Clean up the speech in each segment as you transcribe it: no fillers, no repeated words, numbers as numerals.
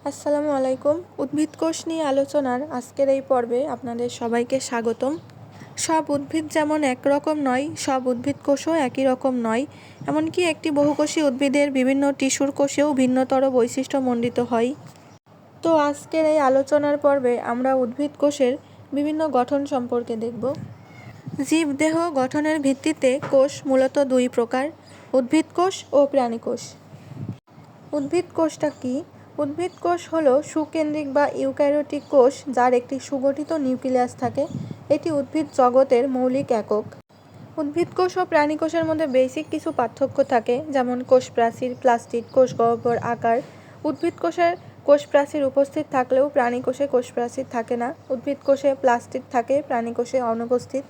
আসসালামু আলাইকুম। উদ্ভিদ কোষ নিয়ে আলোচনার আজকের এই পর্বে আপনাদের সবাইকে স্বাগতম। সব উদ্ভিদ যেমন একরকম নয়, সব উদ্ভিদ কোষও একই রকম নয়। এমনকি একটি বহুকোষী উদ্ভিদের বিভিন্ন টিস্যুর কোষেও ভিন্নতর বৈশিষ্ট্যমণ্ডিত হয়। তো আজকের এই আলোচনার পর্বে আমরা উদ্ভিদ কোষের বিভিন্ন গঠন সম্পর্কে দেখব। জীবদেহ গঠনের ভিত্তিতে কোষ মূলত দুই প্রকার: উদ্ভিদ কোষ ও প্রাণী কোষ। উদ্ভিদ কোষটা কি? উদ্ভিদ কোষ হলো সুকেন্দ্রিক বা ইউক্যারিওটিক কোষ, যার একটি সুগঠিত নিউক্লিয়াস থাকে। এটি উদ্ভিদ জগতের মৌলিক একক। উদ্ভিদ কোষ ও প্রাণী কোষের মধ্যে বেসিক কিছু পার্থক্য থাকে, যেমন কোষ প্রাচীর, প্লাস্টিড, কোষ গহ্বর, আকার। উদ্ভিদ কোষের কোষ প্রাচীর উপস্থিত থাকলেও প্রাণী কোষে কোষ প্রাচীর থাকে না। উদ্ভিদ কোষে প্লাস্টিড থাকে, প্রাণী কোষে অনুপস্থিত।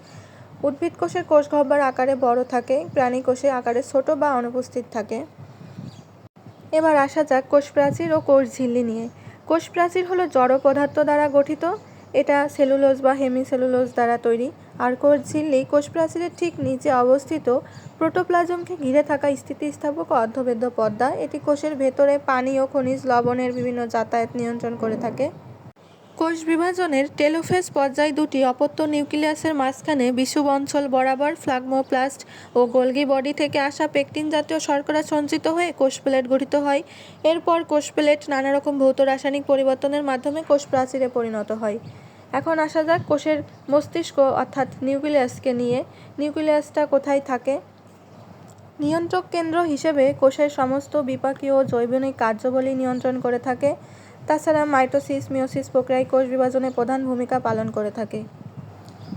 উদ্ভিদ কোষের কোষ গহ্বর আকারে বড় থাকে, প্রাণী কোষে আকারে ছোট বা অনুপস্থিত থাকে। এবার আসা যাক কোষ প্রাচীর ও কোষ ঝিল্লি নিয়ে। কোষ প্রাচীর হলো জড় পদার্থ দ্বারা গঠিত। এটা সেলুলোজ বা হেমিসেলুলোজ দ্বারা তৈরি। আর কোষ ঝিল্লি কোষ প্রাচীরের ঠিক নিচে অবস্থিত প্রোটোপ্লাজমকে ঘিরে থাকা স্থিতিস্থাপক ও অর্ধবেদ্য পর্দা। এটি কোষের ভেতরে পানি ও খনিজ লবণের বিভিন্ন যাতায়াত নিয়ন্ত্রণ করে থাকে। কোষ বিভাজনের টেলোফেজ পর্যায় দুটি অপত্য নিউক্লিয়াসের মাঝখানে বিষুব অঞ্চল বরাবর ফ্লাগমোপ্লাস্ট ও গোলগি বডি থেকে আসা পেকটিন জাতীয় শর্করা সঞ্চিত হয়ে কোষ প্লেট গঠিত হয়। এরপর কোষ প্লেট নানা রকম ভৌত রাসায়নিক পরিবর্তনের মাধ্যমে কোষ প্রাচীরে পরিণত হয়। এখন আসা যাক কোষের মস্তিষ্ক অর্থাৎ নিউক্লিয়াসকে নিয়ে। নিউক্লিয়াসটা কোথায় থাকে? নিয়ন্ত্রক কেন্দ্র হিসেবে কোষের সমস্ত বিপাকীয় ও জৈবনিক কার্যাবলী নিয়ন্ত্রণ করে থাকে। তাছাড়া মাইটোসিস, মিওসিস প্রক্রিয়ায় কোষ বিভাজনে প্রধান ভূমিকা পালন করে থাকে।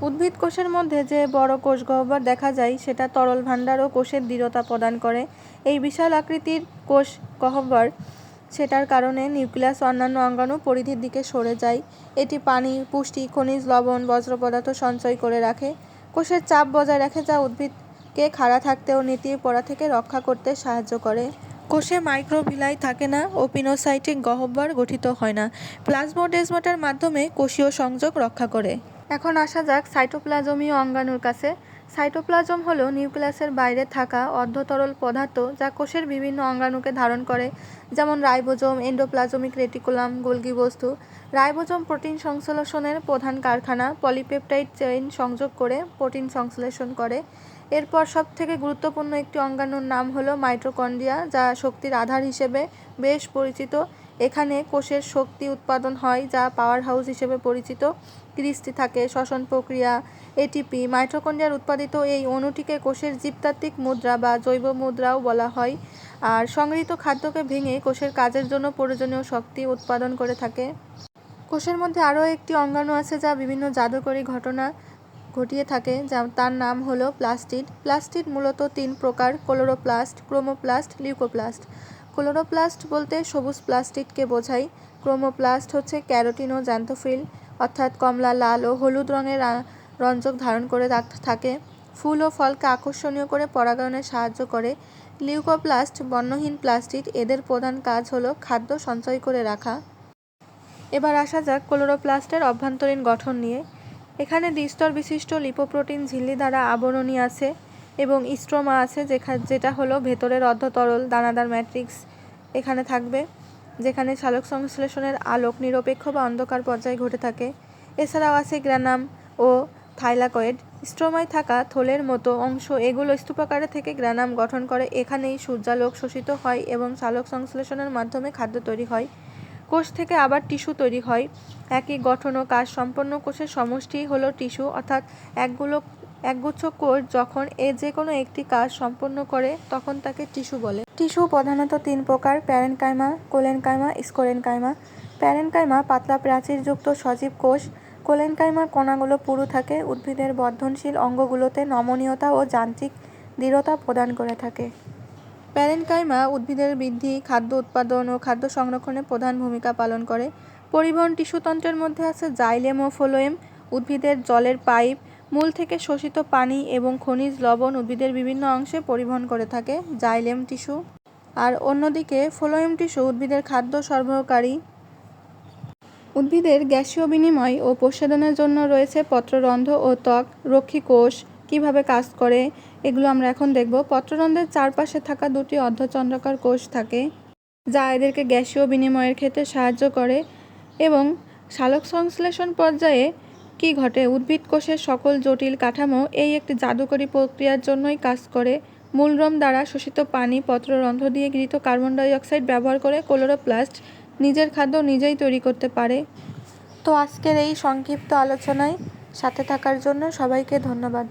উদ্ভিদ কোষের মধ্যে যে বড় কোষ গহ্বর দেখা যায়, সেটা তরল ভাণ্ডার ও কোষের দৃঢ়তা প্রদান করে। এই বিশাল আকৃতির কোষ গহ্বর, সেটার কারণে নিউক্লিয়াস অন্যান্য অঙ্গাণু পরিধির দিকে সরে যায়। এটি পানি, পুষ্টি, খনিজ লবণ, বজ্র পদার্থ সঞ্চয় করে রাখে। কোষের চাপ বজায় রাখে, যা উদ্ভিদকে খাড়া থাকতে ও নেতিয়ে পড়া থেকে রক্ষা করতে সাহায্য করে। কোষে মাইক্রোভিলাই থাকে না ও পিনোসাইটিক গহ্বর গঠিত হয় না। প্লাজমোডেজমাটার মাধ্যমে কোষীয় সংযোগ রক্ষা করে। এখন আসা যাক সাইটোপ্লাজমীয় অঙ্গাণুর কাছে। সাইটোপ্লাজম হলো নিউক্লিয়াসের বাইরে থাকা অর্ধতরল পদার্থ, যা কোষের বিভিন্ন অঙ্গাণুকে ধারণ করে, যেমন রাইবোজোম, এন্ডোপ্লাজমিক রেটিকুলাম, গোলগি বস্তু। রাইবোজোম প্রোটিন সংশ্লেষণের প্রধান কারখানা। পলিপেপটাইড চেইন সংযোগ করে প্রোটিন সংশ্লেষণ করে। এরপর সবথেকে গুরুত্বপূর্ণ একটি অঙ্গাণুর নাম হলো মাইটোকন্ড্রিয়া, যা শক্তির আধার হিসেবে বেশ পরিচিত। এখানে কোষের শক্তি উৎপাদন হয়, যা পাওয়ার হাউস হিসেবে পরিচিত। ক্রিস্টি থাকে, শ্বসন প্রক্রিয়া, এটিপি। মাইটোকন্ড্রিয়ার উৎপাদিত এই অণুটিকে কোষের জীবতাত্ত্বিক মুদ্রা বা জৈব মুদ্রাও বলা হয়। আর সংগৃহীত খাদ্যকে ভেঙে কোষের কাজের জন্য প্রয়োজনীয় শক্তি উৎপাদন করে থাকে। কোষের মধ্যে আরও একটি অঙ্গাণু আছে, যা বিভিন্ন জাদুকরী ঘটনা ঘটিয়ে থাকে, যা তার নাম হলো প্লাস্টিড। প্লাস্টিড মূলত তিন প্রকার: ক্লোরোপ্লাস্ট, ক্রোমোপ্লাস্ট, লিউকোপ্লাস্ট। ক্লোরোপ্লাস্ট বলতে সবুজ প্লাস্টিডকে বোঝায়। ক্রোমোপ্লাস্ট হচ্ছে ক্যারোটিন ও জ্যান্থোফিল, অর্থাৎ কমলা, লাল ও হলুদ রঙের রঞ্জক ধারণ করে থাকে। ফুল ও ফলকে আকর্ষণীয় করে পরাগায়নে সাহায্য করে। লিউকোপ্লাস্ট বর্ণহীন প্লাস্টিড, এদের প্রধান কাজ হলো খাদ্য সঞ্চয় করে রাখা। এবার আসা যাক ক্লোরোপ্লাস্টের অভ্যন্তরীণ গঠন নিয়ে। এখানে দ্বিস্তর বিশিষ্ট লিপোপ্রোটিন ঝিল্লি দ্বারা আবরণী আছে এবং স্ট্রোমা আছে, যেটা হলো ভেতরের অর্ধতরল দানাদার ম্যাট্রিক্স এখানে থাকবে, যেখানে সালোক সংশ্লেষণের আলোক নিরপেক্ষ বা অন্ধকার পর্যায়ে ঘটে থাকে। এছাড়াও আছে গ্রানাম ও থাইলাকয়েড। স্ট্রোমায় থাকা থলের মতো অংশ, এগুলো স্তূপাকারে থেকে গ্রানাম গঠন করে। এখানেই সূর্যালোক শোষিত হয় এবং সালোক সংশ্লেষণের মাধ্যমে খাদ্য তৈরি হয়। কোষ থেকে আবার টিস্যু তৈরি হয়। একই গঠন ও কাজ সম্পন্ন কোষের সমষ্টিই হলো টিস্যু, অর্থাৎ একগুচ্ছ কোষ যখন যে কোনো একটি কাজ সম্পন্ন করে, তখন তাকে টিস্যু বলে। টিস্যু প্রধানত তিন প্রকার: প্যারেনকাইমা, কোলেনকাইমা, স্কোরেনকাইমা। প্যারেনকাইমা পাতলা প্রাচীরযুক্ত সজীব কোষ। কোলেনকাইমা কণাগুলো পুরু থাকে। উদ্ভিদের বর্ধনশীল অঙ্গগুলোতে নমনীয়তা ও যান্ত্রিক দৃঢ়তা প্রদান করে থাকে। প্যারেনকাইমা উদ্ভিদের বৃদ্ধি, খাদ্য উৎপাদন ও খাদ্য সংরক্ষণে প্রধান ভূমিকা পালন করে। পরিবহন টিস্যুতন্ত্রের মধ্যে আছে জাইলেম ও ফ্লোয়েম, উদ্ভিদের জলের পাইপ। মূল থেকে শোষিত পানি এবং খনিজ লবণ উদ্ভিদের বিভিন্ন অংশে পরিবহন করে থাকে জাইলেম টিস্যু। আর অন্যদিকে ফ্লোয়েম টিস্যু উদ্ভিদের খাদ্য সরবরাহকারী। উদ্ভিদের গ্যাসীয় বিনিময় ও প্রসাধনের জন্য রয়েছে পত্ররন্ধ্র ও ত্বক রক্ষী কোষ। কিভাবে কাজ করে এগুলো আমরা এখন দেখব। পত্ররন্ধ্রের চারপাশে থাকা দুটি অর্ধচন্দ্রাকার কোষ থাকে, যা এদেরকে গ্যাসীয় বিনিময়ের ক্ষেত্রে সাহায্য করে। এবং সালোক সংশ্লেষণ পর্যায়ে কি ঘটে? উদ্ভিদ কোষের সকল জটিল কাঠামো এই একটি জাদুকরী প্রক্রিয়ার জন্যই কাজ করে। মূলরম দ্বারা শোষিত পানি, পত্ররন্ধ্র দিয়ে গৃহীত কার্বন ডাই অক্সাইড ব্যবহার করে ক্লোরোপ্লাস্ট নিজের খাদ্য নিজেই তৈরি করতে পারে। তো আজকের এই সংক্ষিপ্ত আলোচনায় সাথে থাকার জন্য সবাইকে ধন্যবাদ।